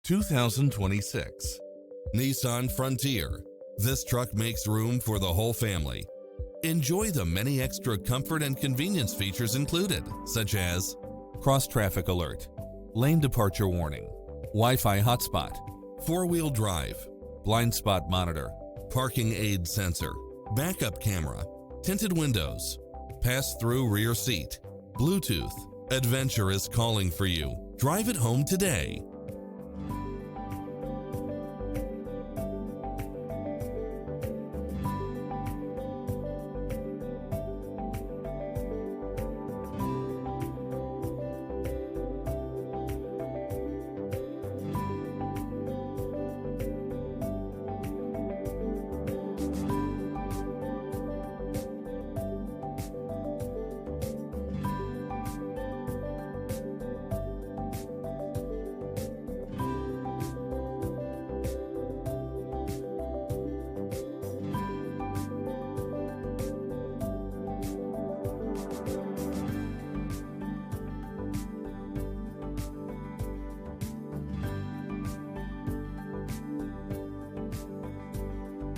2026 Nissan Frontier. This truck makes room for the whole family. Enjoy the many extra comfort and convenience features included, such as cross-traffic alert, lane departure warning, Wi-Fi hotspot, four-wheel drive, blind spot monitor, parking aid sensor, backup camera, tinted windows, pass-through rear seat, Bluetooth. Adventure is calling for you. Drive it home today.